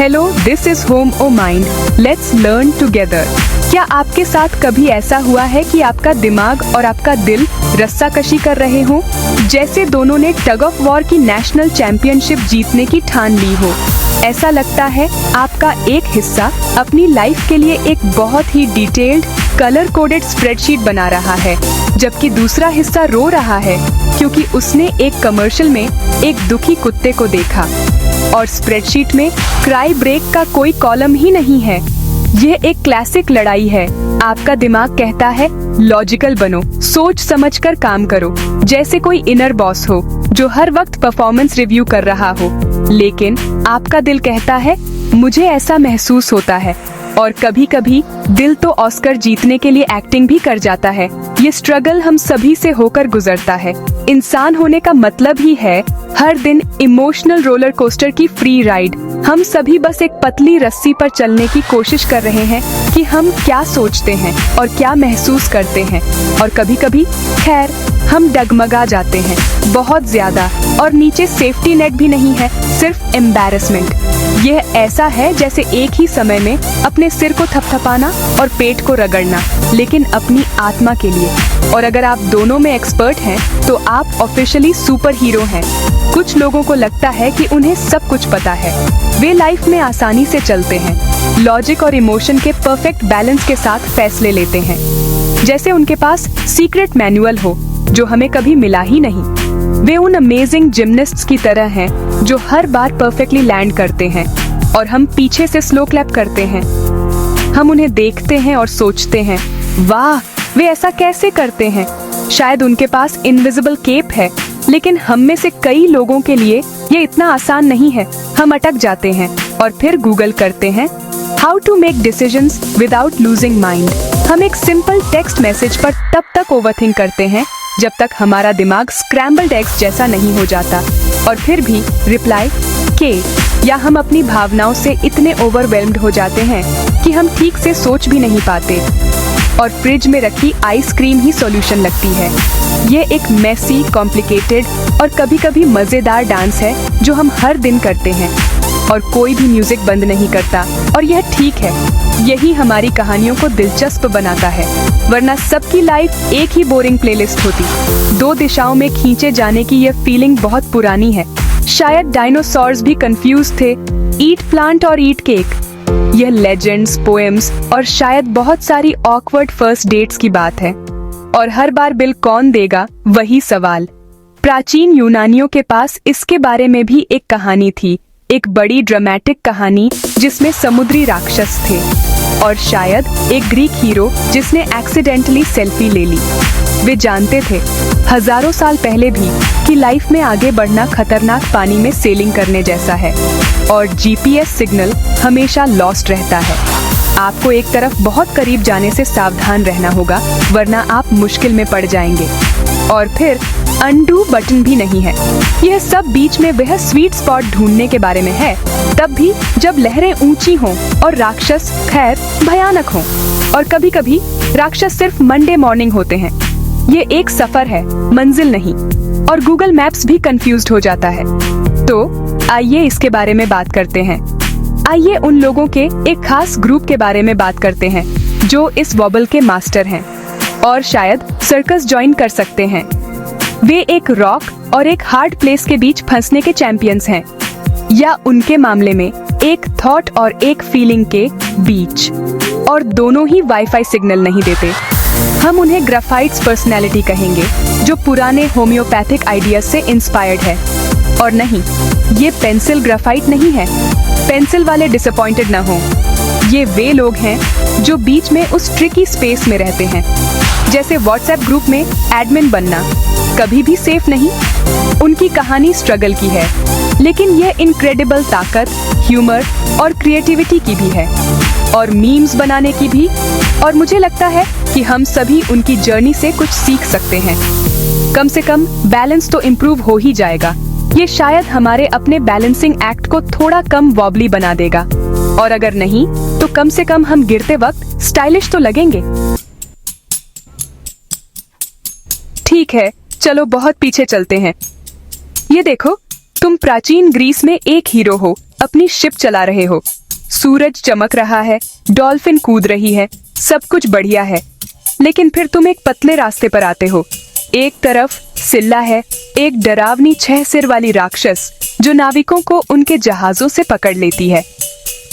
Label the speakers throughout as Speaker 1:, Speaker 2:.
Speaker 1: Hello, this is home o mind, let's learn together. क्या आपके साथ कभी ऐसा हुआ है कि आपका दिमाग और आपका दिल रस्साकशी कर रहे हो, जैसे दोनों ने टग ऑफ वॉर की नेशनल चैंपियनशिप जीतने की ठान ली हो। ऐसा लगता है आपका एक हिस्सा अपनी लाइफ के लिए एक बहुत ही डिटेल्ड कलर कोडेड स्प्रेडशीट बना रहा है, जबकि दूसरा हिस्सा रो रहा है क्योंकि उसने एक कमर्शियल में एक दुखी कुत्ते को देखा और स्प्रेडशीट में क्राई ब्रेक का कोई कॉलम ही नहीं है। यह एक क्लासिक लड़ाई है। आपका दिमाग कहता है लॉजिकल बनो, सोच समझकर काम करो, जैसे कोई इनर बॉस हो जो हर वक्त परफॉर्मेंस रिव्यू कर रहा हो। लेकिन आपका दिल कहता है मुझे ऐसा महसूस होता है। और कभी कभी दिल तो ऑस्कर जीतने के लिए एक्टिंग भी कर जाता है। ये स्ट्रगल हम सभी से होकर गुजरता है। इंसान होने का मतलब ही है हर दिन इमोशनल रोलर कोस्टर की फ्री राइड। हम सभी बस एक पतली रस्सी पर चलने की कोशिश कर रहे हैं कि हम क्या सोचते हैं और क्या महसूस करते हैं। और कभी कभी खैर हम डगमगा जाते हैं बहुत ज्यादा, और नीचे सेफ्टी नेट भी नहीं है, सिर्फ एम्बैरेसमेंट। यह ऐसा है जैसे एक ही समय में अपने सिर को थपथपाना और पेट को रगड़ना, लेकिन अपनी आत्मा के लिए। और अगर आप दोनों में एक्सपर्ट हैं तो आप ऑफिशियली सुपर हीरो हैं। कुछ लोगों को लगता है कि उन्हें सब कुछ पता है। वे लाइफ में आसानी से चलते हैं, लॉजिक और इमोशन के परफेक्ट बैलेंस के साथ फैसले लेते हैं, जैसे उनके पास सीक्रेट मैनुअल हो जो हमें कभी मिला ही नहीं। वे उन अमेजिंग जिमनास्ट्स की तरह हैं जो हर बार परफेक्टली लैंड करते हैं और हम पीछे से स्लो क्लैप करते हैं। हम उन्हें देखते हैं और सोचते हैं वाह, वे ऐसा कैसे करते हैं। शायद उनके पास इनविजिबल केप है, लेकिन हम में से कई लोगों के लिए ये इतना आसान नहीं है। हम अटक जाते हैं और फिर गूगल करते हैं how to make decisions without losing mind. हम एक सिंपल टेक्स्ट मैसेज पर तब तक ओवरथिंक करते हैं जब तक हमारा दिमाग स्क्रैम्बल्ड एग्स जैसा नहीं हो जाता, और फिर भी रिप्लाई के या हम अपनी भावनाओं से इतने ओवरवेल्म्ड हो जाते हैं कि हम ठीक से सोच भी नहीं पाते और फ्रिज में रखी आइसक्रीम ही सॉल्यूशन लगती है। ये एक मेसी, कॉम्प्लिकेटेड और कभी कभी मजेदार डांस है जो हम हर दिन करते हैं, और कोई भी म्यूजिक बंद नहीं करता, और यह ठीक है। यही हमारी कहानियों को दिलचस्प बनाता है, वरना सबकी लाइफ एक ही बोरिंग प्लेलिस्ट होती। दो दिशाओं में खींचे जाने की यह फीलिंग बहुत पुरानी है। शायद डायनासोर्स भी कंफ्यूज थे, ईट प्लांट और ईट केक। यह लेजेंड्स, पोएम्स और शायद बहुत सारी ऑकवर्ड फर्स्ट डेट्स की बात है। और हर बार बिल कौन देगा, वही सवाल। प्राचीन यूनानियों के पास इसके बारे में भी एक कहानी थी, एक बड़ी ड्रामेटिक कहानी जिसमें समुद्री राक्षस थे और शायद एक ग्रीक हीरो जिसने एक्सीडेंटली सेल्फी ले ली। वे जानते थे हजारों साल पहले भी कि लाइफ में आगे बढ़ना खतरनाक पानी में सेलिंग करने जैसा है, और जीपीएस सिग्नल हमेशा लॉस्ट रहता है। आपको एक तरफ बहुत करीब जाने से सावधान रहना होगा, वरना आप मुश्किल में पड़ जाएंगे। और फिर अनडू बटन भी नहीं है। यह सब बीच में वह स्वीट स्पॉट ढूंढने के बारे में है, तब भी जब लहरें ऊंची हों और राक्षस खैर भयानक हों। और कभी कभी राक्षस सिर्फ मंडे मॉर्निंग होते हैं। ये एक सफर है, मंजिल नहीं, और गूगल मैप्स भी कंफ्यूज्ड हो जाता है। तो आइए इसके बारे में बात करते हैं। आइए उन लोगों के एक खास ग्रुप के बारे में बात करते हैं जो इस वॉबल के मास्टर हैं और शायद सर्कस ज्वाइन कर सकते हैं। वे एक रॉक और एक हार्ड प्लेस के बीच फंसने के चैंपियंस हैं, या उनके मामले में एक थॉट और एक फीलिंग के बीच, और दोनों ही वाईफाई सिग्नल नहीं देते। हम उन्हें ग्राफाइट्स पर्सनैलिटी कहेंगे, जो पुराने होम्योपैथिक आइडियाज से इंस्पायर्ड है। और नहीं, ये पेंसिल ग्राफाइट नहीं है, पेंसिल वाले डिसअपॉइंटेड ना हो। ये वे लोग हैं जो बीच में उस ट्रिकी स्पेस में रहते हैं, जैसे व्हाट्सएप ग्रुप में एडमिन बनना कभी भी सेफ नहीं। उनकी कहानी स्ट्रगल की है, लेकिन यह इनक्रेडिबल ताकत, ह्यूमर और क्रिएटिविटी की भी है, और मीम्स बनाने की भी। और मुझे लगता है कि हम सभी उनकी जर्नी से कुछ सीख सकते हैं। कम से कम बैलेंस तो इम्प्रूव हो ही जाएगा। ये शायद हमारे अपने बैलेंसिंग एक्ट को थोड़ा कम वॉबली बना देगा, और अगर नहीं तो कम से कम हम गिरते वक्त स्टाइलिश तो लगेंगे। ठीक है, चलो बहुत पीछे चलते हैं। ये देखो, तुम प्राचीन ग्रीस में एक हीरो हो, अपनी शिप चला रहे हो, सूरज चमक रहा है, डॉल्फिन कूद रही है, सब कुछ बढ़िया है। लेकिन फिर तुम एक पतले रास्ते पर आते हो। एक तरफ सिल्ला है, एक डरावनी 6 सिर वाली राक्षस जो नाविकों को उनके जहाजों से पकड़ लेती है।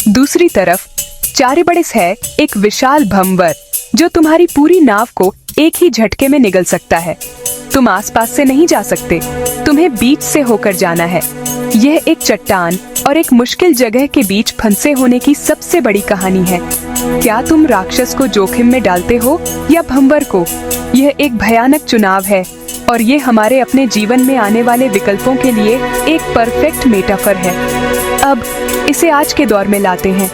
Speaker 1: दूसरी तरफ चारिबड़िस है, एक विशाल भंवर जो तुम्हारी पूरी नाव को एक ही झटके में निगल सकता है। तुम आसपास से नहीं जा सकते, तुम्हें बीच से होकर जाना है। यह एक चट्टान और एक मुश्किल जगह के बीच फंसे होने की सबसे बड़ी कहानी है। क्या तुम राक्षस को जोखिम में डालते हो या भंवर को? यह एक भयानक चुनाव है और ये हमारे अपने जीवन में आने वाले विकल्पों के लिए एक परफेक्ट मेटाफर है। अब इसे आज के दौर में लाते हैं।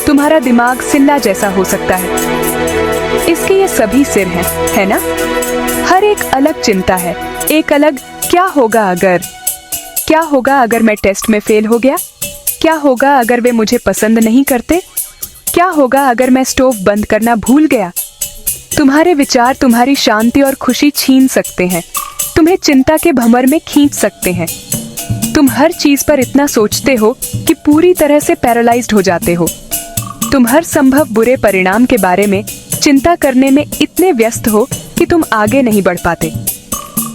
Speaker 1: तुम्हारा दिमाग सिल्ला जैसा हो सकता है। इसके ये सभी सिर हैं, है ना? हर एक अलग चिंता है, एक अलग क्या होगा अगर मैं टेस्ट में फेल हो गया? क्या होगा अगर वे मुझे पसंद नहीं करते? क्या होगा अगर मैं स्टोव बंद करना भूल गया? तुम्हारे विचार तुम्हारी शांति और खुशी छीन सकते हैं, तुम्हें चिंता के भंवर में खींच सकते हैं। तुम हर चीज पर इतना सोचते हो कि पूरी तरह से पैरालाइज्ड हो जाते हो। तुम हर संभव बुरे परिणाम के बारे में चिंता करने में इतने व्यस्त हो कि तुम आगे नहीं बढ़ पाते।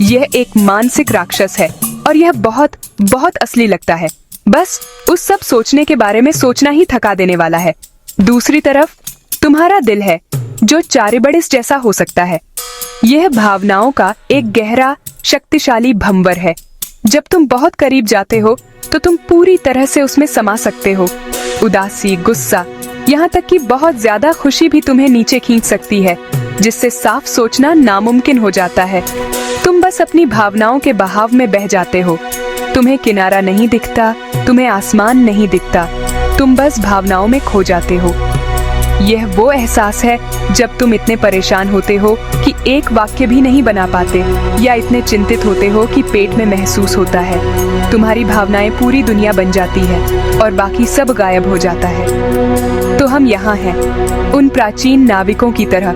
Speaker 1: यह एक मानसिक राक्षस है और यह बहुत बहुत असली लगता है। बस उस सब सोचने के बारे में सोचना ही थका देने वाला है। दूसरी तरफ तुम्हारा दिल है जो चारिबड़िस जैसा हो सकता है। यह भावनाओं का एक गहरा शक्तिशाली भंवर है। जब तुम बहुत करीब जाते हो तो तुम पूरी तरह से उसमें समा सकते हो। उदासी, गुस्सा, यहाँ तक कि बहुत ज्यादा खुशी भी तुम्हें नीचे खींच सकती है, जिससे साफ सोचना नामुमकिन हो जाता है। तुम बस अपनी भावनाओं के बहाव में बह जाते हो। तुम्हें किनारा नहीं दिखता, तुम्हें आसमान नहीं दिखता, तुम बस भावनाओं में खो जाते हो। यह वो एहसास है जब तुम इतने परेशान होते हो कि एक वाक्य भी नहीं बना पाते, या इतने चिंतित होते हो कि पेट में महसूस होता है। तुम्हारी भावनाएं पूरी दुनिया बन जाती है और बाकी सब गायब हो जाता है। तो हम यहाँ हैं, उन प्राचीन नाविकों की तरह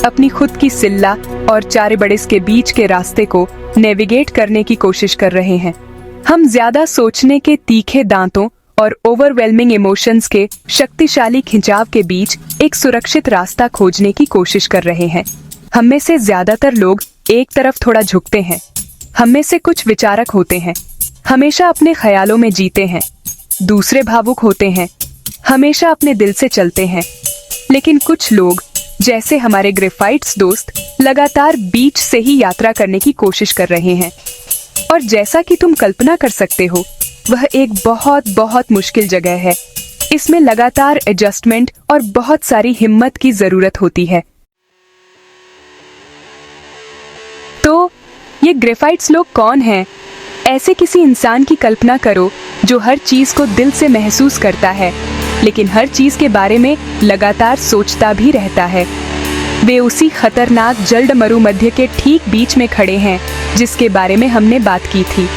Speaker 1: अपनी खुद की सिल्ला और चारिबड़िस के बीच के रास्ते को नेविगेट करने की कोशिश कर रहे हैं। हम ज्यादा सोचने के तीखे दांतों और ओवरवेलमिंग इमोशंस के शक्तिशाली खिंचाव के बीच एक सुरक्षित रास्ता खोजने की कोशिश कर रहे हैं। हम में से ज्यादातर लोग एक तरफ थोड़ा झुकते हैं। हम में से कुछ विचारक होते हैं, हमेशा अपने ख्यालों में जीते हैं। दूसरे भावुक होते हैं, हमेशा अपने दिल से चलते हैं। लेकिन कुछ लोग, जैसे हमारे ग्रेफाइट्स दोस्त, लगातार बीच से ही यात्रा करने की कोशिश कर रहे हैं। और जैसा कि तुम कल्पना कर सकते हो, वह एक बहुत बहुत मुश्किल जगह है। इसमें लगातार एडजस्टमेंट और बहुत सारी हिम्मत की जरूरत होती है। तो ये ग्रेफाइट्स लोग कौन हैं? ऐसे किसी इंसान की कल्पना करो जो हर चीज को दिल से महसूस करता है, लेकिन हर चीज के बारे में लगातार सोचता भी रहता है। वे उसी खतरनाक जल्द मरुमध्य के ठीक बीच में खड़े हैं जिसके बारे में हमने बात की थी।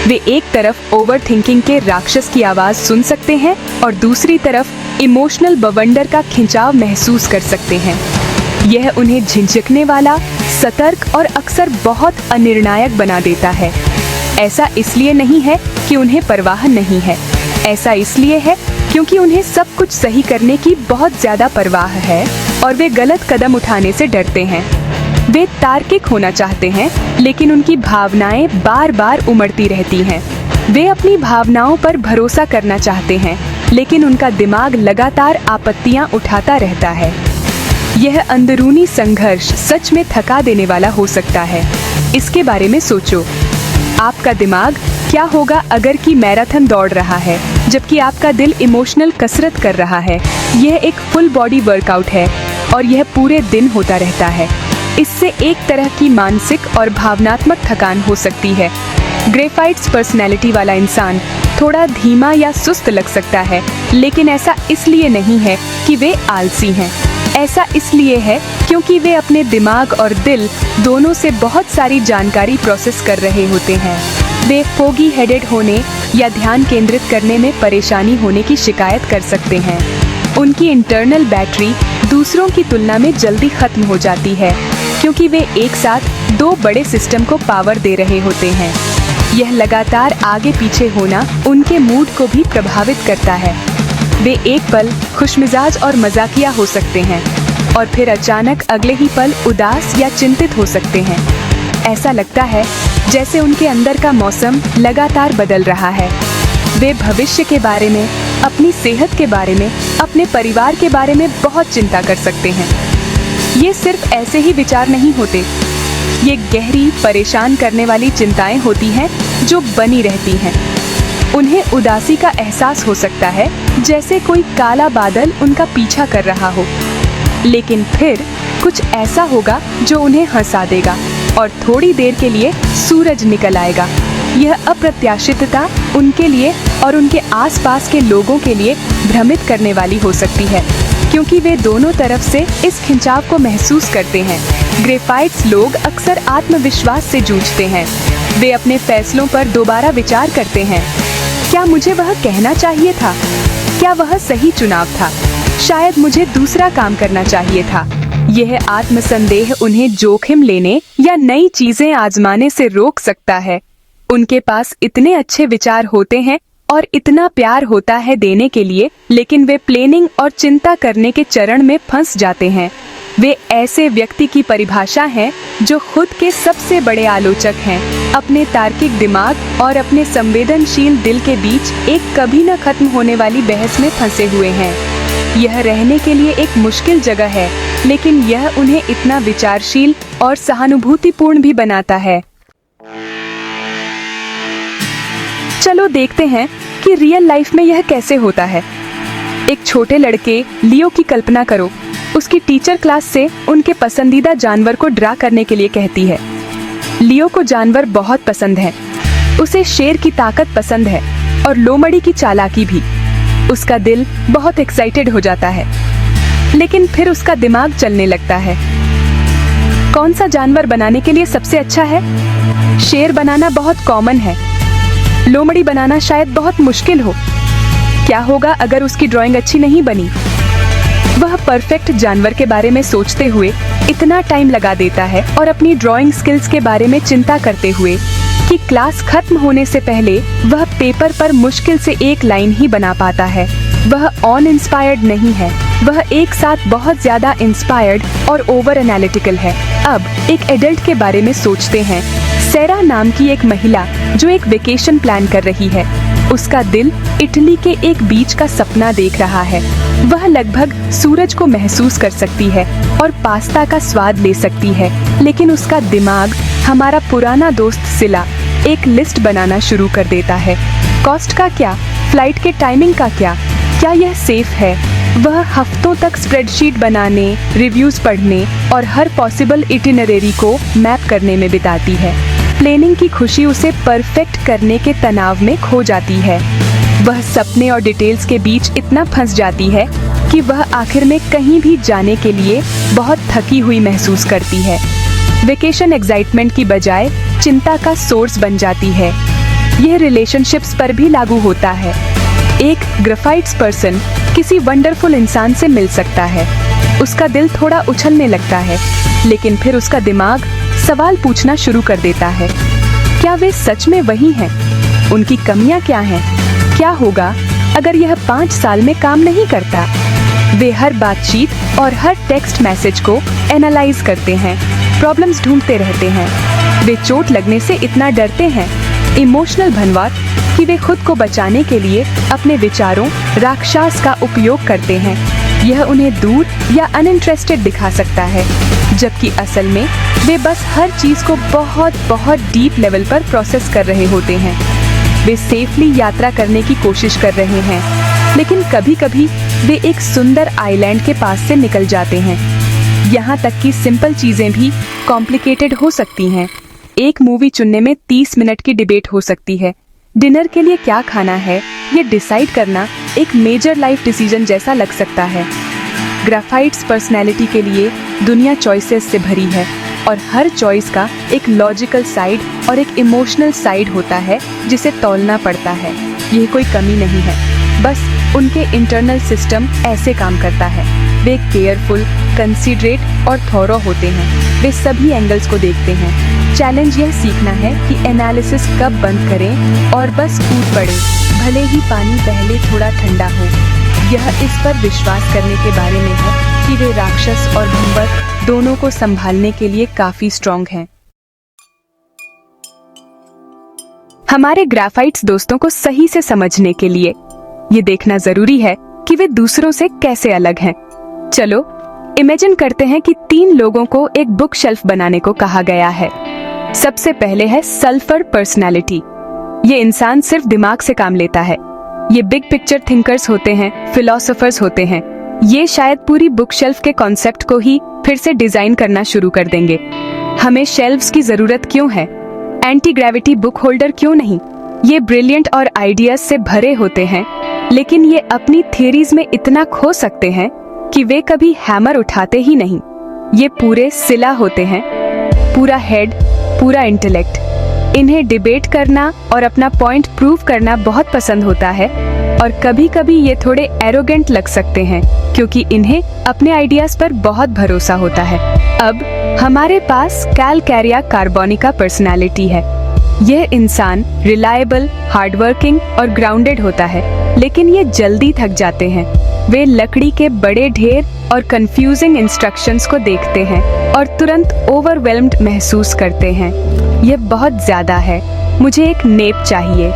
Speaker 1: वे एक तरफ ओवर थिंकिंग के राक्षस की आवाज सुन सकते हैं और दूसरी तरफ इमोशनल बवंडर का खिंचाव महसूस कर सकते हैं। यह उन्हें झिझकने वाला, सतर्क और अक्सर बहुत अनिर्णायक बना देता है। ऐसा इसलिए नहीं है कि उन्हें परवाह नहीं है, ऐसा इसलिए है क्योंकि उन्हें सब कुछ सही करने की बहुत ज्यादा परवाह है और वे गलत कदम उठाने से डरते हैं। वे तार्किक होना चाहते हैं, लेकिन उनकी भावनाएं बार बार उमड़ती रहती हैं। वे अपनी भावनाओं पर भरोसा करना चाहते हैं, लेकिन उनका दिमाग लगातार आपत्तियां उठाता रहता है। यह अंदरूनी संघर्ष सच में थका देने वाला हो सकता है। इसके बारे में सोचो, आपका दिमाग क्या होगा अगर कि मैराथन दौड़ रहा है जबकि आपका दिल इमोशनल कसरत कर रहा है। यह एक फुल बॉडी वर्कआउट है और यह पूरे दिन होता रहता है। इससे एक तरह की मानसिक और भावनात्मक थकान हो सकती है। ग्रेफाइट्स पर्सनैलिटी वाला इंसान थोड़ा धीमा या सुस्त लग सकता है, लेकिन ऐसा इसलिए नहीं है कि वे आलसी हैं। ऐसा इसलिए है क्योंकि वे अपने दिमाग और दिल दोनों से बहुत सारी जानकारी प्रोसेस कर रहे होते हैं। वे फोगी हेडेड होने या ध्यान केंद्रित करने में परेशानी होने की शिकायत कर सकते हैं। उनकी इंटरनल बैटरी दूसरों की तुलना में जल्दी खत्म हो जाती है क्योंकि वे एक साथ दो बड़े सिस्टम को पावर दे रहे होते हैं। यह लगातार आगे पीछे होना उनके मूड को भी प्रभावित करता है। वे एक पल खुशमिजाज और मजाकिया हो सकते हैं और फिर अचानक अगले ही पल उदास या चिंतित हो सकते हैं। ऐसा लगता है जैसे उनके अंदर का मौसम लगातार बदल रहा है। वे भविष्य के बारे में, अपनी सेहत के बारे में, अपने परिवार के बारे में बहुत चिंता कर सकते हैं। ये सिर्फ ऐसे ही विचार नहीं होते, ये गहरी परेशान करने वाली चिंताएं होती हैं जो बनी रहती हैं। उन्हें उदासी का एहसास हो सकता है, जैसे कोई काला बादल उनका पीछा कर रहा हो। लेकिन फिर कुछ ऐसा होगा जो उन्हें हंसा देगा और थोड़ी देर के लिए सूरज निकल आएगा। यह अप्रत्याशितता उनके लिए और उनके आसपास के लोगों के लिए भ्रमित करने वाली हो सकती है, क्योंकि वे दोनों तरफ से इस खिंचाव को महसूस करते हैं। ग्रेफाइट्स लोग अक्सर आत्मविश्वास से जूझते हैं। वे अपने फैसलों पर दोबारा विचार करते हैं। क्या मुझे वह कहना चाहिए था? क्या वह सही चुनाव था? शायद मुझे दूसरा काम करना चाहिए था। यह आत्मसंदेह उन्हें जोखिम लेने या नई चीजें आजमाने से रोक सकता है। उनके पास इतने अच्छे विचार होते हैं और इतना प्यार होता है देने के लिए, लेकिन वे प्लानिंग और चिंता करने के चरण में फंस जाते हैं। वे ऐसे व्यक्ति की परिभाषा हैं जो खुद के सबसे बड़े आलोचक हैं। अपने तार्किक दिमाग और अपने संवेदनशील दिल के बीच एक कभी न खत्म होने वाली बहस में फंसे हुए हैं। यह रहने के लिए एक मुश्किल जगह है, लेकिन यह उन्हें इतना विचारशील और सहानुभूतिपूर्ण भी बनाता है। चलो देखते हैं कि रियल लाइफ में यह कैसे होता है। एक छोटे लड़के लियो की कल्पना करो। उसकी टीचर क्लास से उनके पसंदीदा जानवर को ड्रा करने के लिए कहती है। लियो को जानवर बहुत पसंद है। उसे शेर की ताकत पसंद है और लोमड़ी की चालाकी भी। उसका दिल बहुत एक्साइटेड हो जाता है, लेकिन फिर उसका दिमाग चलने लगता है। कौन सा जानवर बनाने के लिए सबसे अच्छा है? शेर बनाना बहुत कॉमन है। लोमड़ी बनाना शायद बहुत मुश्किल हो। क्या होगा अगर उसकी ड्राइंग अच्छी नहीं बनी? वह परफेक्ट जानवर के बारे में सोचते हुए इतना टाइम लगा देता है और अपनी ड्राइंग स्किल्स के बारे में चिंता करते हुए कि क्लास खत्म होने से पहले वह पेपर पर मुश्किल से एक लाइन ही बना पाता है। वह ऑन इंस्पायर्ड नहीं है, वह एक साथ बहुत ज्यादा इंस्पायर्ड और ओवर एनालिटिकल है। अब एक एडल्ट के बारे में सोचते हैं। सेरा नाम की एक महिला जो एक वेकेशन प्लान कर रही है। उसका दिल इटली के एक बीच का सपना देख रहा है। वह लगभग सूरज को महसूस कर सकती है और पास्ता का स्वाद ले सकती है, लेकिन उसका दिमाग, हमारा पुराना दोस्त सिला, एक लिस्ट बनाना शुरू कर देता है। कॉस्ट का क्या? फ्लाइट के टाइमिंग का क्या? क्या यह सेफ है? वह हफ्तों तक स्प्रेडशीट बनाने, रिव्यूज पढ़ने और हर पॉसिबल इटिनरी को मैप करने में बिताती है। प्लानिंग की खुशी उसे परफेक्ट करने के तनाव में खो जाती है। वह सपने और डिटेल्स के बीच इतना फंस जाती है कि वह आखिर में कहीं भी जाने के लिए बहुत थकी हुई महसूस करती है। वेकेशन एक्साइटमेंट की बजाय चिंता का सोर्स बन जाती है। यह रिलेशनशिप्स पर भी लागू होता है। एक ग्रेफाइट्स पर्सन किसी वंडरफुल इंसान से मिल सकता है। उसका दिल थोड़ा उछलने लगता है, लेकिन फिर उसका दिमाग सवाल पूछना शुरू कर देता है। क्या वे सच में वही हैं? उनकी कमियां क्या हैं? क्या होगा अगर यह 5 साल में काम नहीं करता? वे हर बातचीत और हर टेक्स्ट मैसेज को एनालाइज करते हैं, प्रॉब्लम्स ढूंढते रहते हैं। वे चोट लगने से इतना डरते हैं, इमोशनल भनवाट, कि वे खुद को बचाने के लिए अपने विचारों, राक्षस का उपयोग करते हैं। यह उन्हें दूर या अनइंटरेस्टेड दिखा सकता है, जबकि असल में वे बस हर चीज को बहुत बहुत डीप लेवल पर प्रोसेस कर रहे होते हैं। वे सेफली यात्रा करने की कोशिश कर रहे हैं, लेकिन कभी कभी वे एक सुंदर आइलैंड के पास से निकल जाते हैं। यहाँ तक कि सिंपल चीजें भी कॉम्प्लिकेटेड हो सकती हैं। एक मूवी चुनने में 30 मिनट की डिबेट हो सकती है। डिनर के लिए क्या खाना है, ये डिसाइड करना एक मेजर लाइफ डिसीजन जैसा लग सकता है। ग्रेफाइट्स पर्सनैलिटी के लिए दुनिया चॉइसेस से भरी है और हर चॉइस का एक लॉजिकल साइड और एक इमोशनल साइड होता है जिसे तौलना पड़ता है। यह कोई कमी नहीं है, बस उनके इंटरनल सिस्टम ऐसे काम करता है। वे केयरफुल, कंसीडरेट और थॉरो होते हैं। वे सभी एंगल्स को देखते हैं। चैलेंज यह सीखना है कि एनालिसिस कब बंद करें और बस कूद पड़े, भले ही पानी पहले थोड़ा ठंडा हो। यह इस पर विश्वास करने के बारे में है कि वे राक्षस और भंवर दोनों को संभालने के लिए काफी स्ट्रॉन्ग हैं। हमारे ग्राफाइट्स दोस्तों को सही से समझने के लिए ये देखना जरूरी है कि वे दूसरों से कैसे अलग हैं। चलो इमेजिन करते हैं कि 3 लोगों को एक बुक शेल्फ बनाने को कहा गया है। सबसे पहले है सल्फर पर्सनालिटी। ये इंसान सिर्फ दिमाग से काम लेता है। ये बिग पिक्चर थिंकर्स होते हैं, फिलोसोफर्स होते हैं। ये शायद पूरी बुक शेल्फ के कॉन्सेप्ट को ही फिर से डिजाइन करना शुरू कर देंगे। हमें शेल्फ्स की जरूरत क्यों है? एंटी ग्रेविटी बुक होल्डर क्यों नहीं? ये ब्रिलियंट और आइडियाज से भरे होते हैं, लेकिन ये अपनी थियरीज में इतना खो सकते हैं कि वे कभी हैमर उठाते ही नहीं। ये पूरे सिला होते हैं, पूरा हेड, पूरा इंटेलेक्ट। इन्हें डिबेट करना और अपना पॉइंट प्रूव करना बहुत पसंद होता है, और कभी कभी ये थोड़े एरोगेंट लग सकते हैं क्योंकि इन्हें अपने आइडियाज पर बहुत भरोसा होता है। अब हमारे पास कैलकैरिया कार्बोनिका पर्सनालिटी है। यह इंसान रिलायबल, हार्डवर्किंग और ग्राउंडेड होता है, लेकिन ये जल्दी थक जाते हैं। वे लकड़ी के बड़े ढेर और कंफ्यूजिंग इंस्ट्रक्शंस को देखते हैं और तुरंत ओवरवेल्म्ड महसूस करते हैं। यह बहुत ज्यादा है, मुझे एक नेप चाहिए।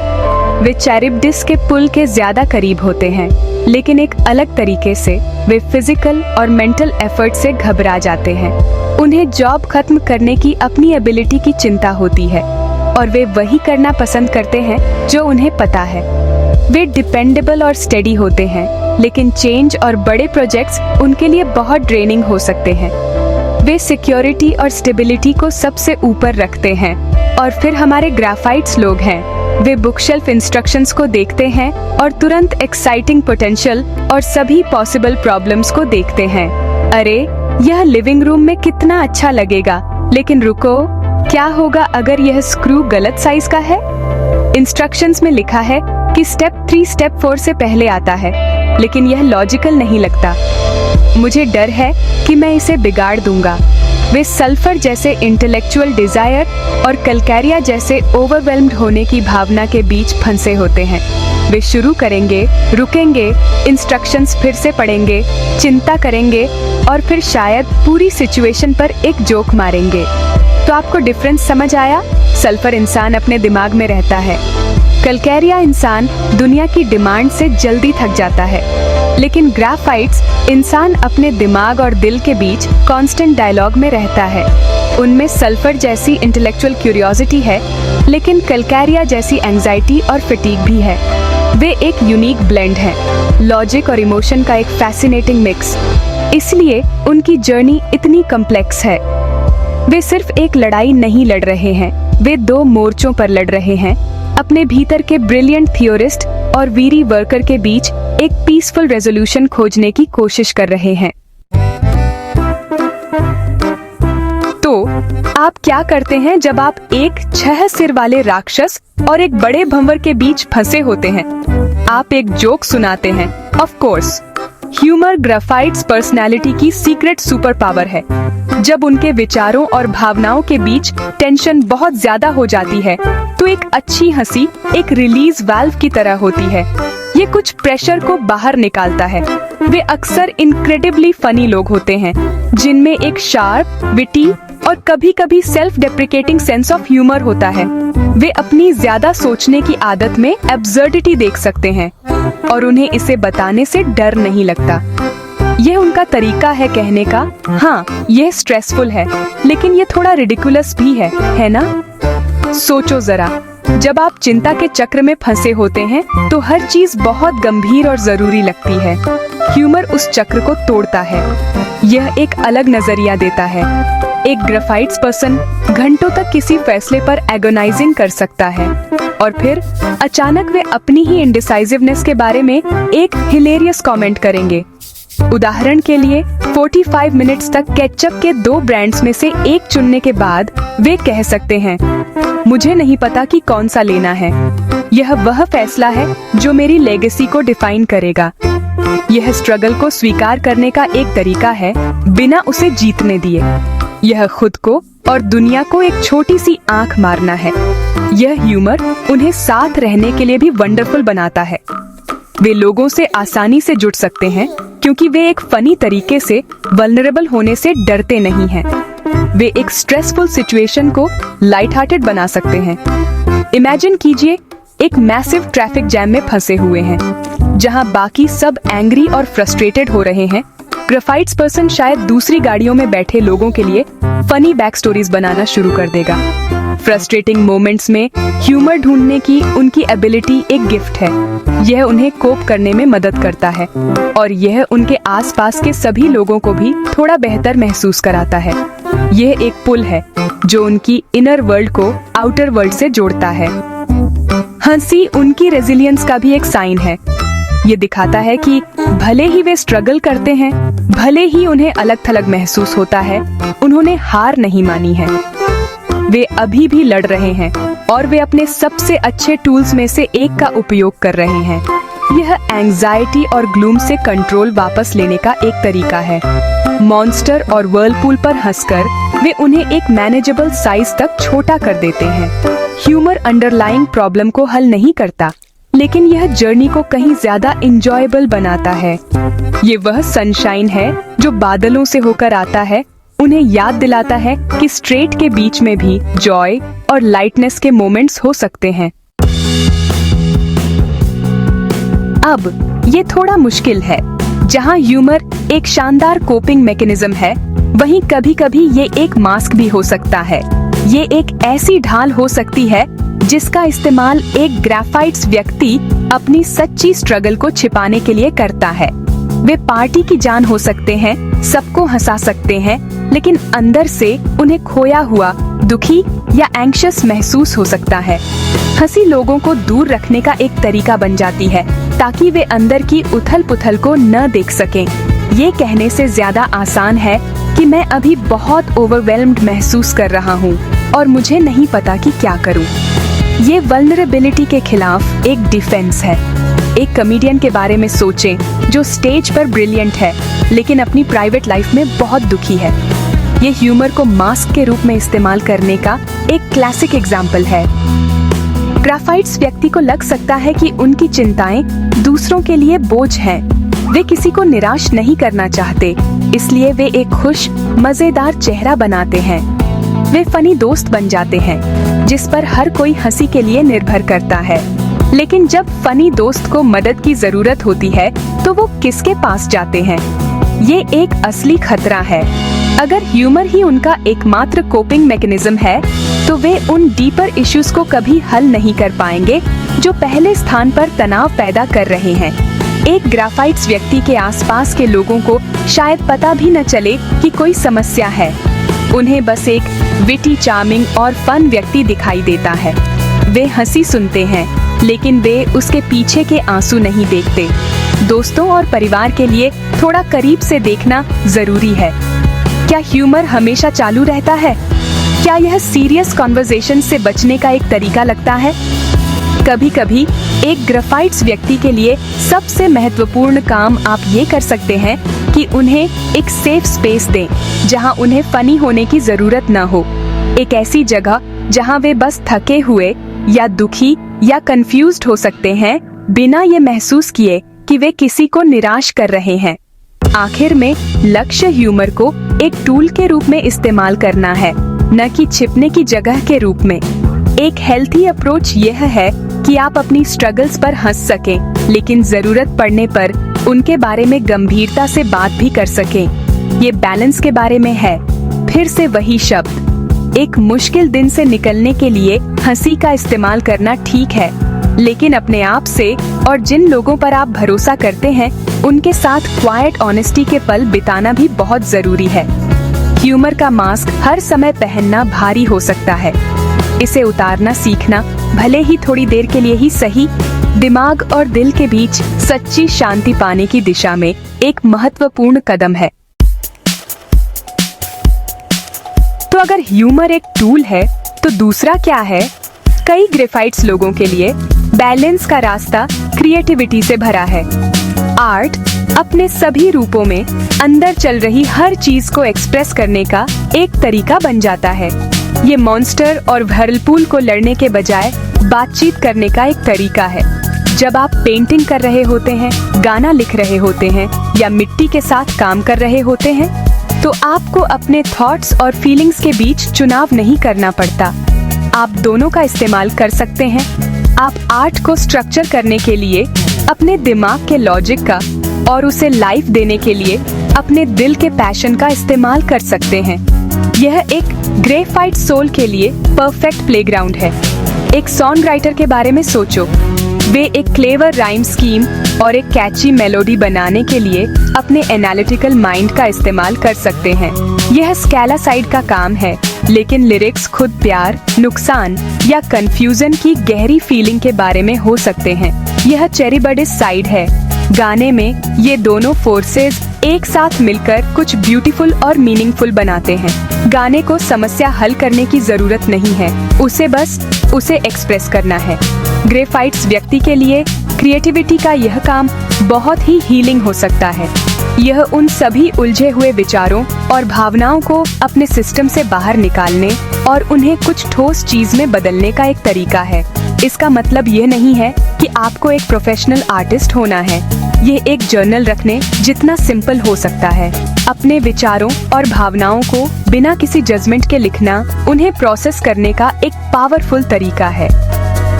Speaker 1: वे चैरिब्डिस के पुल के ज्यादा करीब होते हैं, लेकिन एक अलग तरीके से। वे फिजिकल और मेंटल एफर्ट से घबरा जाते हैं। उन्हें जॉब खत्म करने की अपनी एबिलिटी की चिंता होती है, और वे वही करना पसंद करते हैं जो उन्हें पता है। वे डिपेंडेबल और स्टेडी होते हैं, लेकिन चेंज और बड़े प्रोजेक्ट्स उनके लिए बहुत ड्रेनिंग हो सकते हैं। वे सिक्योरिटी और स्टेबिलिटी को सबसे ऊपर रखते हैं। और फिर हमारे ग्राफाइट्स लोग हैं। वे बुकशेल्फ इंस्ट्रक्शंस को देखते हैं और तुरंत एक्साइटिंग पोटेंशियल और सभी पॉसिबल प्रॉब्लम्स को देखते हैं। अरे, यह लिविंग रूम में कितना अच्छा लगेगा, लेकिन रुको, क्या होगा अगर यह स्क्रू गलत साइज का है? इंस्ट्रक्शंस में लिखा है कि स्टेप 3 स्टेप 4 से पहले आता है, लेकिन यह लॉजिकल नहीं लगता। मुझे डर है कि मैं इसे बिगाड़ दूंगा। वे सल्फर जैसे इंटेलेक्चुअल डिजायर और कैलकैरिया जैसे ओवरवेल्म्ड होने की भावना के बीच फंसे होते हैं। वे शुरू करेंगे, रुकेंगे, इंस्ट्रक्शंस फिर से पढ़ेंगे, चिंता करेंगे और फिर शायद पूरी सिचुएशन पर एक जोक मारेंगे। तो आपको डिफरेंस समझ आया? सल्फर इंसान अपने दिमाग में रहता है। कैलकैरिया इंसान दुनिया की डिमांड से जल्दी थक जाता है, लेकिन ग्राफाइट्स इंसान अपने दिमाग और दिल के बीच कांस्टेंट डायलॉग में रहता है। उनमें सल्फर जैसी इंटेलेक्चुअल क्यूरियोसिटी है, लेकिन कैलकैरिया जैसी एंजाइटी और फटीग भी है। वे एक यूनिक ब्लेंड हैं, लॉजिक और इमोशन का एक फैसिनेटिंग मिक्स। इसलिए उनकी जर्नी इतनी कॉम्प्लेक्स है। वे सिर्फ एक लड़ाई नहीं लड़ रहे हैं, वे 2 मोर्चों पर लड़ रहे हैं। अपने भीतर के ब्रिलियंट थियोरिस्ट और वीरी वर्कर के बीच एक पीसफुल रेजोल्यूशन खोजने की कोशिश कर रहे हैं। तो आप क्या करते हैं जब आप एक 6 सिर वाले राक्षस और एक बड़े भंवर के बीच फंसे होते हैं? आप एक जोक सुनाते हैं। ऑफ कोर्स, ह्यूमर ग्राफाइट्स पर्सनालिटी की सीक्रेट सुपर पावर है। जब उनके विचारों और भावनाओं के बीच टेंशन बहुत ज्यादा हो जाती है, तो एक अच्छी हंसी एक रिलीज वाल्व की तरह होती है। ये कुछ प्रेशर को बाहर निकालता है। वे अक्सर इनक्रेडिबली फनी लोग होते हैं, जिनमें एक शार्प, विटी और कभी-कभी self deprecating sense of humour होता है। वे अपनी ज्यादा सोचने की आदत में एब्सर्डिटी देख सकते हैं, और उन्हें इसे बताने से डर नहीं लगता। यह उनका तरीका है कहने का, हाँ, यह स्ट्रेसफुल है, लेकिन ये थोड़ा रिडिकुलस भी है ना? सोचो जरा, जब आप चिंता के चक्र में फंसे होते हैं, तो हर चीज बहुत गंभीर और जरूरी लगती है। ह्यूमर उस चक्र को तोड़ता है। यह एक अलग नजरिया देता है। एक ग्राफाइट्स पर्सन घंटों तक किसी फैसले पर एगोनाइजिंग कर सकता है, और फिर अचानक वे अपनी ही इंडिसाइसिवनेस के बारे में एक हिलेरियस कमेंट करेंगे। उदाहरण के लिए 45 मिनट्स तक केचप के 2 ब्रांड्स में से एक चुनने के बाद वे कह सकते हैं, मुझे नहीं पता कि कौन सा लेना है। यह वह फैसला है जो मेरी लेगेसी को डिफाइन करेगा। यह स्ट्रगल को स्वीकार करने का एक तरीका है, बिना उसे जीतने दिए। यह खुद को और दुनिया को एक छोटी सी आंख मारना है। यह ह्यूमर उन्हें साथ रहने के लिए भी वंडरफुल बनाता है। वे लोगों से आसानी से जुड़ सकते हैं क्योंकि वे एक फनी तरीके से वल्नरेबल होने से डरते नहीं हैं। वे एक स्ट्रेसफुल सिचुएशन को लाइट हार्टेड बना सकते हैं। इमेजिन कीजिए, एक मैसिव ट्रैफिक जैम में फंसे हुए हैं जहां बाकी सब एंग्री और फ्रस्ट्रेटेड हो रहे हैं। ग्रेफाइट्स पर्सन शायद दूसरी गाड़ियों में बैठे लोगों के लिए फनी बैक स्टोरीज बनाना शुरू कर देगा। फ्रस्ट्रेटिंग मोमेंट्स में ह्यूमर ढूंढने की उनकी एबिलिटी एक गिफ्ट है। यह उन्हें कोप करने में मदद करता है और यह उनके आसपास के सभी लोगों को भी थोड़ा बेहतर महसूस कराता है। यह एक पुल है जो उनकी इनर वर्ल्ड को आउटर वर्ल्ड से जोड़ता है। हंसी उनकी रेजिलियंस का भी एक साइन है। ये दिखाता है कि भले ही वे स्ट्रगल करते हैं, भले ही उन्हें अलग थलग महसूस होता है, उन्होंने हार नहीं मानी है। वे अभी भी लड़ रहे हैं और वे अपने सबसे अच्छे टूल्स में से एक का उपयोग कर रहे हैं। यह एंजाइटी और ग्लूम से कंट्रोल वापस लेने का एक तरीका है। मॉन्स्टर और व्हर्लपूल पर हंसकर वे उन्हें एक मैनेजेबल साइज तक छोटा कर देते हैं। ह्यूमर अंडरलाइंग प्रॉब्लम को हल नहीं करता, लेकिन यह जर्नी को कहीं ज्यादा इंजॉयबल बनाता है। ये वह सनशाइन है जो बादलों से होकर आता है, उन्हें याद दिलाता है कि स्ट्रेट के बीच में भी जॉय और लाइटनेस के मोमेंट्स हो सकते हैं। अब ये थोड़ा मुश्किल है। जहां ह्यूमर एक शानदार कोपिंग मैकेनिज्म है, वहीं कभी-कभी ये एक मास्क भी हो सकता है। ये एक ऐसी ढाल हो सकती है जिसका इस्तेमाल एक ग्रेफाइट्स व्यक्ति अपनी सच्ची स्ट्रगल को छिपाने के लिए करता है। वे पार्टी की जान हो सकते हैं, सबको हंसा सकते हैं, लेकिन अंदर से उन्हें खोया हुआ, दुखी या एंग्शियस महसूस हो सकता है। हंसी लोगों को दूर रखने का एक तरीका बन जाती है ताकि वे अंदर की उथल-पुथल को न देख सकें। ये कहने से ज्यादा आसान है कि मैं अभी बहुत ओवरवेल्म्ड महसूस कर रहा हूँ और मुझे नहीं पता कि क्या करूँ। ये वल्नरेबिलिटी के खिलाफ एक डिफेंस है। एक कॉमेडियन के बारे में सोचें जो स्टेज पर ब्रिलियंट है लेकिन अपनी प्राइवेट लाइफ में बहुत दुखी है। ये ह्यूमर को मास्क के रूप में इस्तेमाल करने का एक क्लासिक एग्जाम्पल है। ग्रेफाइट्स व्यक्ति को लग सकता है कि उनकी चिंताएं दूसरों के लिए बोझ हैं। वे किसी को निराश नहीं करना चाहते, इसलिए वे एक खुश, मजेदार चेहरा बनाते हैं। वे फनी दोस्त बन जाते हैं जिस पर हर कोई हंसी के लिए निर्भर करता है। लेकिन जब फनी दोस्त को मदद की जरूरत होती है तो वो किसके पास जाते हैं? ये एक असली खतरा है। अगर ह्यूमर ही उनका एकमात्र कोपिंग मैकेनिज्म है तो वे उन डीपर इश्यूज को कभी हल नहीं कर पाएंगे जो पहले स्थान पर तनाव पैदा कर रहे हैं। एक ग्रेफाइट्स व्यक्ति के आसपास के लोगों को शायद पता भी न चले कि कोई समस्या है। उन्हें बस एक विटी, चार्मिंग और फन व्यक्ति दिखाई देता है। वे हंसी सुनते हैं लेकिन वे उसके पीछे के आंसू नहीं देखते। दोस्तों और परिवार के लिए थोड़ा करीब से देखना जरूरी है। क्या ह्यूमर हमेशा चालू रहता है? क्या यह सीरियस कॉन्वर्सेशन से बचने का एक तरीका लगता है? कभी कभी एक ग्रेफाइट्स व्यक्ति के लिए सबसे महत्वपूर्ण काम आप ये कर सकते हैं कि उन्हें एक सेफ स्पेस दें जहां उन्हें फनी होने की जरूरत न हो। एक ऐसी जगह जहां वे बस थके हुए या दुखी या कंफ्यूज्ड हो सकते हैं बिना ये महसूस किए कि वे किसी को निराश कर रहे हैं। आखिर में लक्ष्य ह्यूमर को एक टूल के रूप में इस्तेमाल करना है, न कि छिपने की जगह के रूप में। एक हेल्थी अप्रोच यह है कि आप अपनी स्ट्रगल्स पर हंस सकें, लेकिन जरूरत पड़ने पर उनके बारे में गंभीरता से बात भी कर सकें। ये बैलेंस के बारे में है। फिर से वही शब्द, एक मुश्किल दिन से निकलने के लिए हंसी का इस्तेमाल करना ठीक है, लेकिन अपने आप से और जिन लोगों पर आप भरोसा करते हैं उनके साथ क्वाइट ऑनेस्टी के पल बिताना भी बहुत जरूरी है। ह्यूमर का मास्क हर समय पहनना भारी हो सकता है। इसे उतारना सीखना, भले ही थोड़ी देर के लिए ही सही, दिमाग और दिल के बीच सच्ची शांति पाने की दिशा में एक महत्वपूर्ण कदम है। तो अगर ह्यूमर एक टूल है तो दूसरा क्या है? कई ग्रेफाइट्स लोगों के लिए बैलेंस का रास्ता क्रिएटिविटी से भरा है। आर्ट, अपने सभी रूपों में अंदर चल रही हर चीज को एक्सप्रेस करने का एक तरीका बन जाता है। ये मॉन्स्टर और व्हर्लपूल को लड़ने के बजाय बातचीत करने का एक तरीका है। जब आप पेंटिंग कर रहे होते हैं, गाना लिख रहे होते हैं या मिट्टी के साथ काम कर रहे होते हैं, तो आपको अपने थॉट्स और फीलिंग्स के बीच चुनाव नहीं करना पड़ता। आप दोनों का इस्तेमाल कर सकते हैं। आप आर्ट को स्ट्रक्चर करने के लिए अपने दिमाग के लॉजिक का और उसे लाइफ देने के लिए अपने दिल के पैशन का इस्तेमाल कर सकते हैं। यह एक ग्रेफाइट सोल के लिए परफेक्ट प्लेग्राउंड है। एक सॉन्ग राइटर के बारे में सोचो। वे एक क्लेवर राइम स्कीम और एक कैची मेलोडी बनाने के लिए अपने एनालिटिकल माइंड का इस्तेमाल कर सकते हैं। यह स्केला साइड का काम है, लेकिन लिरिक्स खुद प्यार, नुकसान या कंफ्यूजन की गहरी फीलिंग के बारे में हो सकते हैं। यह चेरीबडिस साइड है। गाने में ये दोनों फोर्सेस एक साथ मिलकर कुछ ब्यूटीफुल और मीनिंगफुल बनाते हैं। गाने को समस्या हल करने की जरूरत नहीं है, उसे एक्सप्रेस करना है। ग्रेफाइट्स व्यक्ति के लिए क्रिएटिविटी का यह काम बहुत ही हीलिंग हो सकता है। यह उन सभी उलझे हुए विचारों और भावनाओं को अपने सिस्टम से बाहर निकालने और उन्हें कुछ ठोस चीज में बदलने का एक तरीका है। इसका मतलब ये नहीं है कि आपको एक प्रोफेशनल आर्टिस्ट होना है। ये एक जर्नल रखने जितना सिंपल हो सकता है। अपने विचारों और भावनाओं को बिना किसी जजमेंट के लिखना उन्हें प्रोसेस करने का एक पावरफुल तरीका है।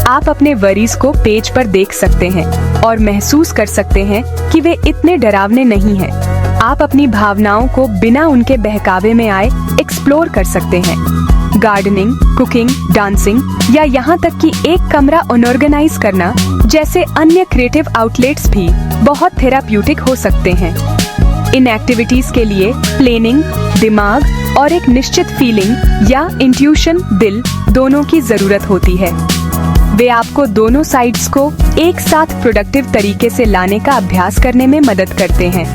Speaker 1: आप अपने वरीज को पेज पर देख सकते हैं और महसूस कर सकते हैं कि वे इतने डरावने नहीं हैं। आप अपनी भावनाओं को बिना उनके बहकावे में आए एक्सप्लोर कर सकते हैं। गार्डनिंग, कुकिंग, डांसिंग या यहाँ तक कि एक कमरा अनऑर्गेनाइज करना जैसे अन्य क्रिएटिव आउटलेट्स भी बहुत थेराप्यूटिक हो सकते हैं। इन एक्टिविटीज के लिए प्लानिंग, दिमाग और एक निश्चित फीलिंग या इंट्यूशन, दिल दोनों की जरूरत होती है। वे आपको दोनों साइड्स को एक साथ प्रोडक्टिव तरीके से लाने का अभ्यास करने में मदद करते हैं।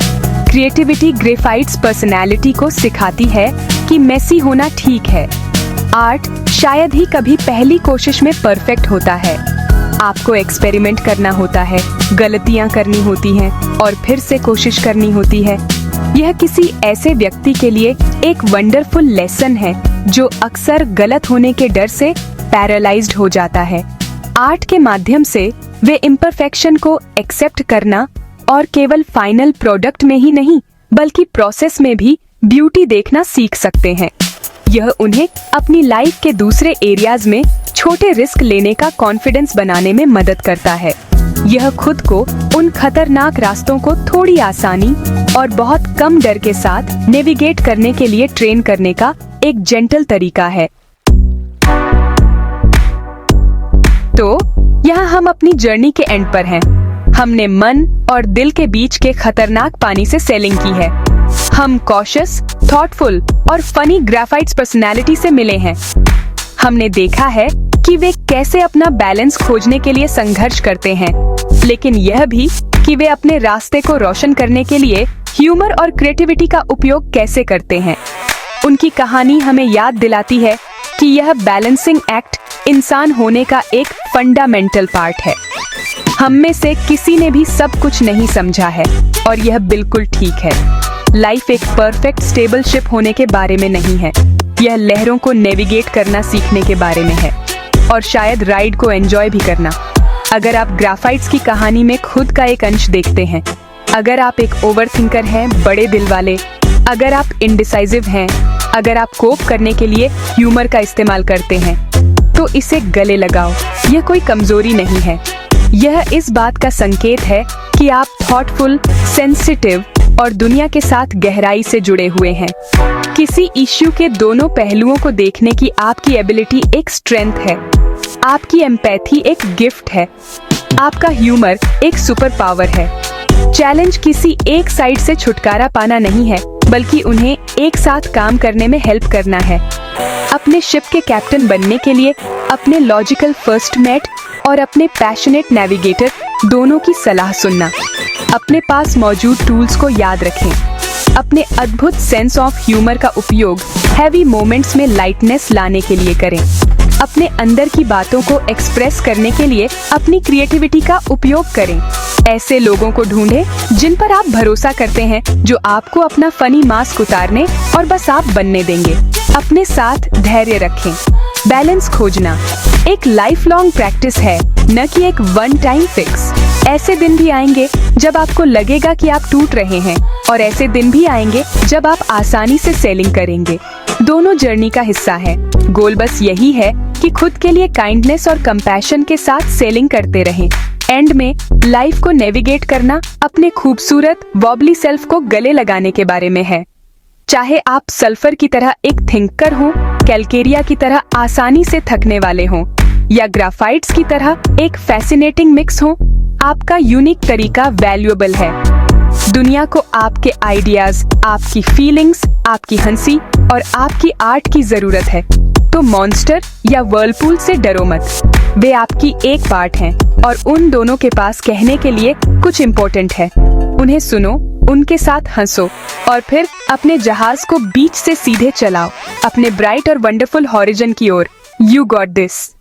Speaker 1: क्रिएटिविटी ग्रेफाइट्स पर्सनैलिटी को सिखाती है कि मेसी होना ठीक है। आर्ट शायद ही कभी पहली कोशिश में परफेक्ट होता है। आपको एक्सपेरिमेंट करना होता है, गलतियां करनी होती हैं और फिर से कोशिश करनी होती है। यह किसी ऐसे व्यक्ति के लिए एक वंडरफुल लेसन है जो अक्सर गलत होने के डर से पैरालाइज्ड हो जाता है। आर्ट के माध्यम से वे इम्परफेक्शन को एक्सेप्ट करना और केवल फाइनल प्रोडक्ट में ही नहीं बल्कि प्रोसेस में भी ब्यूटी देखना सीख सकते हैं। यह उन्हें अपनी लाइफ के दूसरे एरियाज में छोटे रिस्क लेने का कॉन्फिडेंस बनाने में मदद करता है। यह खुद को उन खतरनाक रास्तों को थोड़ी आसानी और बहुत कम डर के साथ नेविगेट करने के लिए ट्रेन करने का एक जेंटल तरीका है। तो यहाँ हम अपनी जर्नी के एंड पर हैं। हमने मन और दिल के बीच के खतरनाक पानी से सेलिंग की है। हम कॉशियस, थॉटफुल और फनी ग्रेफाइट्स पर्सनालिटी से मिले हैं। हमने देखा है कि वे कैसे अपना बैलेंस खोजने के लिए संघर्ष करते हैं, लेकिन यह भी कि वे अपने रास्ते को रोशन करने के लिए ह्यूमर और क्रिएटिविटी का उपयोग कैसे करते हैं। उनकी कहानी हमें याद दिलाती है कि यह बैलेंसिंग एक्ट इंसान होने का एक फंडामेंटल पार्ट है। हम में से किसी ने भी सब कुछ नहीं समझा है और यह बिल्कुल ठीक है। लाइफ एक परफेक्ट स्टेबल शिप होने के बारे में नहीं है। यह लहरों को नेविगेट करना सीखने के बारे में है और शायद राइड को एंजॉय भी करना। अगर आप ग्रेफाइट्स की कहानी में खुद का एक अंश देखते हैं, अगर आप एक ओवरथिंकर हैं, बड़े दिल वाले, अगर आप इंडिसाइजिव हैं, अगर आप कोप करने के लिए ह्यूमर का इस्तेमाल करते हैं, तो इसे गले लगाओ। यह कोई कमजोरी नहीं है। यह इस बात का संकेत है कि आप थॉटफुल, सेंसिटिव और दुनिया के साथ गहराई से जुड़े हुए हैं। किसी इश्यू के दोनों पहलुओं को देखने की आपकी एबिलिटी एक स्ट्रेंथ है। आपकी एम्पैथी एक गिफ्ट है। आपका ह्यूमर एक सुपर पावर है। चैलेंज किसी एक साइड से छुटकारा पाना नहीं है, बल्कि उन्हें एक साथ काम करने में हेल्प करना है। अपने शिप के कैप्टन बनने के लिए अपने लॉजिकल फर्स्ट मेट और अपने पैशनेट नेविगेटर दोनों की सलाह सुनना। अपने पास मौजूद टूल्स को याद रखें। अपने अद्भुत सेंस ऑफ ह्यूमर का उपयोग हैवी मोमेंट्स में लाइटनेस लाने के लिए करें। अपने अंदर की बातों को एक्सप्रेस करने के लिए अपनी क्रिएटिविटी का उपयोग करें। ऐसे लोगों को ढूंढें जिन पर आप भरोसा करते हैं, जो आपको अपना फनी मास्क उतारने और बस आप बनने देंगे। अपने साथ धैर्य रखें। बैलेंस खोजना एक लाइफ लॉन्ग प्रैक्टिस है, न कि एक वन टाइम फिक्स। ऐसे दिन भी आएंगे जब आपको लगेगा कि आप टूट रहे हैं, और ऐसे दिन भी आएंगे जब आप आसानी से सेलिंग करेंगे। दोनों जर्नी का हिस्सा है। गोल बस यही है कि खुद के लिए काइंडनेस और कंपैशन के साथ सेलिंग करते रहें। एंड में लाइफ को नेविगेट करना अपने खूबसूरत वॉबली सेल्फ को गले लगाने के बारे में है। चाहे आप सल्फर की तरह एक थिंकर हों, कैलकेरिया की तरह आसानी से थकने वाले हों, या ग्राफाइट्स की तरह एक फैसिनेटिंग मिक्स हो, आपका यूनिक तरीका वैल्यूएबल है। दुनिया को आपके आइडियाज, आपकी फीलिंग्स, आपकी हंसी और आपकी आर्ट की जरूरत है। तो मॉन्स्टर या व्हर्लपूल से डरो मत, वे आपकी एक पार्ट हैं और उन दोनों के पास कहने के लिए कुछ इम्पोर्टेंट है। उन्हें सुनो, उनके साथ हंसो और फिर अपने जहाज को बीच से सीधे चलाओ, अपने ब्राइट और वंडरफुल हॉरिजन की ओर। You got this.